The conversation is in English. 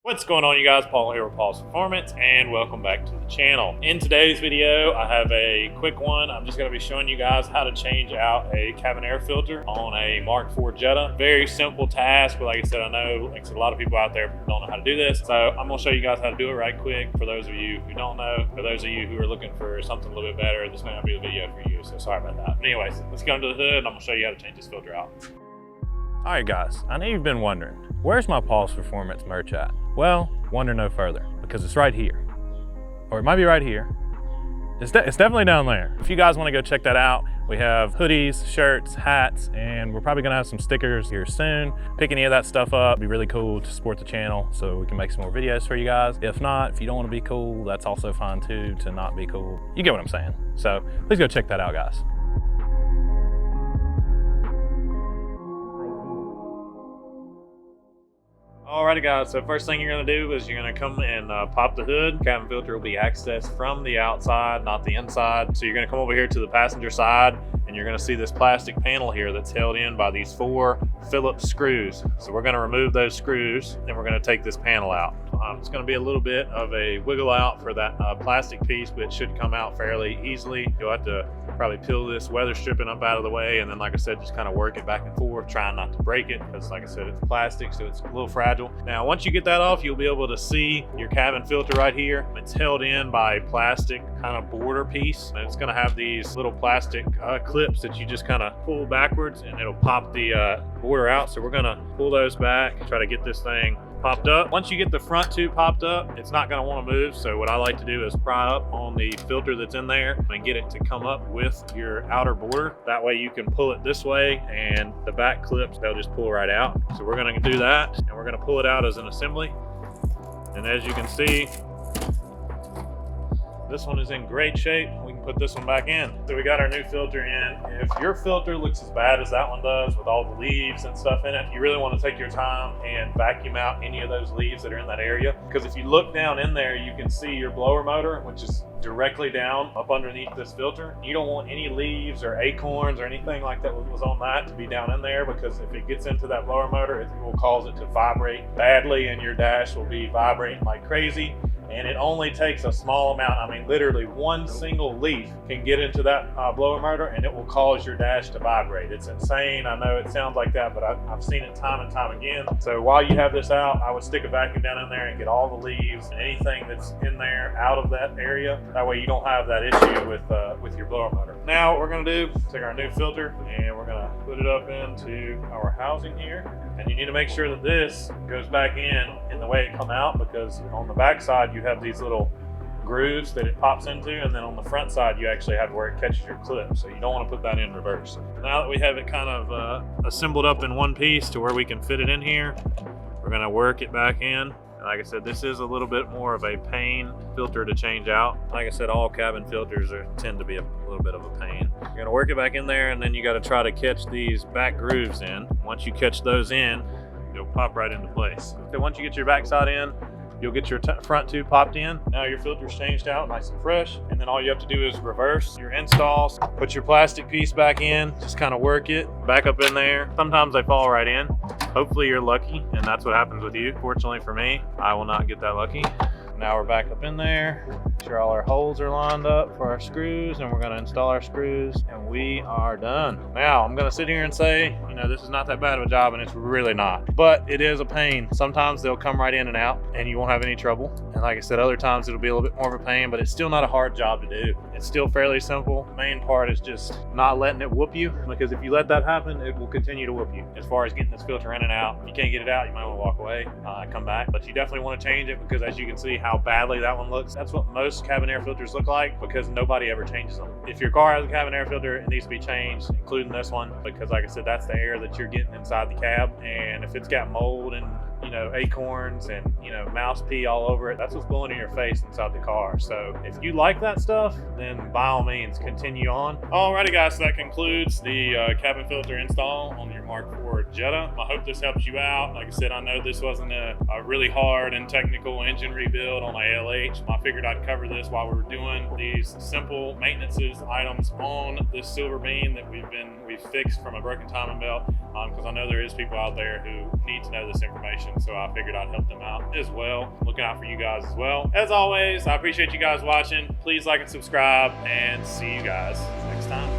What's going on, you guys? Paul here with Paul's Performance, and welcome back to the channel. In today's video, I have a quick one. I'm just going to be showing you guys how to change out a cabin air filter on a MK4 Jetta. Very simple task, but like I said, I know a lot of people out there don't know how to do this. So I'm going to show you guys how to do it right quick. For those of you who don't know, for those of you who are looking for something a little bit better, this may not be the video for you, so sorry about that. But anyways, let's go into the hood and I'm going to show you how to change this filter out. All right, guys, I know you've been wondering, where's my Paul's Performance merch at? Well, wonder no further, because it's right here. Or it might be right here. It's definitely down there. If you guys want to go check that out, we have hoodies, shirts, hats, and we're probably gonna have some stickers here soon. Pick any of that stuff up. It'd be really cool to support the channel so we can make some more videos for you guys. If not, if you don't want to be cool, that's also fine too, to not be cool. You get what I'm saying. So please go check that out, guys. Alrighty guys, so first thing you're going to do is you're going to come and pop the hood. Cabin filter will be accessed from the outside, not the inside. So you're going to come over here to the passenger side and you're going to see this plastic panel here that's held in by these 4 Phillips screws. So we're going to remove those screws and we're going to take this panel out. It's going to be a little bit of a wiggle out for that plastic piece, but it should come out fairly easily. You'll have to probably peel this weather stripping up out of the way, and then like I said, just kind of work it back and forth, trying not to break it, because like I said, it's plastic, so it's a little fragile. Now once you get that off, you'll be able to see your cabin filter right here. It's held in by a plastic kind of border piece, and it's going to have these little plastic clips that you just kind of pull backwards and it'll pop the border out. So we're going to pull those back, try to get this thing popped up. Once you get the front two popped up, it's not going to want to move. So what I like to do is pry up on the filter that's in there and get it to come up with your outer border. That way you can pull it this way and the back clips, they'll just pull right out. So we're going to do that and we're going to pull it out as an assembly. And as you can see, this one is in great shape. We can put this one back in. So we got our new filter in. If your filter looks as bad as that one does with all the leaves and stuff in it, you really want to take your time and vacuum out any of those leaves that are in that area. Because if you look down in there, you can see your blower motor, which is directly down up underneath this filter. You don't want any leaves or acorns or anything like that was on that to be down in there, because if it gets into that blower motor, it will cause it to vibrate badly and your dash will be vibrating like crazy. And it only takes a small amount. I mean, literally one single leaf can get into that blower motor and it will cause your dash to vibrate. It's insane. I know it sounds like that, but I've seen it time and time again. So while you have this out, I would stick a vacuum down in there and get all the leaves and anything that's in there out of that area. That way you don't have that issue with your blower motor. Now what we're gonna do, take our new filter and we're gonna put it up into our housing here. And you need to make sure that this goes back in the way it come out, because on the back side you have these little grooves that it pops into, and then on the front side you actually have where it catches your clip, so you don't want to put that in reverse. Now that we have it kind of assembled up in one piece to where we can fit it in here, we're going to work it back in. Like I said, this is a little bit more of a pain filter to change out. Like I said, all cabin filters tend to be a little bit of a pain. You're gonna work it back in there, and then you gotta try to catch these back grooves in. Once you catch those in, it'll pop right into place. So once you get your back side in, you'll get your front two popped in. Now your filter's changed out nice and fresh, and then all you have to do is reverse your installs, put your plastic piece back in, just kind of work it back up in there. Sometimes they fall right in. Hopefully you're lucky and that's what happens with you. Fortunately for me, I will not get that lucky. Now we're back up in there. Make sure all our holes are lined up for our screws, and we're going to install our screws, and we are done. Now I'm going to sit here and say, you know, this is not that bad of a job, and it's really not, but it is a pain. Sometimes they'll come right in and out and you won't have any trouble, and like I said, other times it'll be a little bit more of a pain, but it's still not a hard job to do. It's still fairly simple. The main part is just not letting it whoop you, because if you let that happen, it will continue to whoop you. As far as getting this filter in and out, if you can't get it out, you might want to walk away, come back, but you definitely want to change it, because as you can see how badly that one looks, that's what most cabin air filters look like, because nobody ever changes them. If your car has a cabin air filter, it needs to be changed, including this one, because like I said, that's the air that you're getting inside the cab, and if it's got mold and, you know, acorns and, you know, mouse pee all over it, that's what's blowing in your face inside the car. So if you like that stuff, then by all means continue on. Alrighty guys, so that concludes the cabin filter install on your Mark IV Jetta. I hope this helps you out. Like I said, I know this wasn't a really hard and technical engine rebuild on a LH. I figured I'd cover this while we were doing these simple maintenances items on this Silver Bean that we've fixed from a broken timing belt, because I know there is people out there who need to know this information, so I figured I'd help them out as well. Looking out for you guys as well. As always, I appreciate you guys watching. Please like and subscribe, and see you guys next time.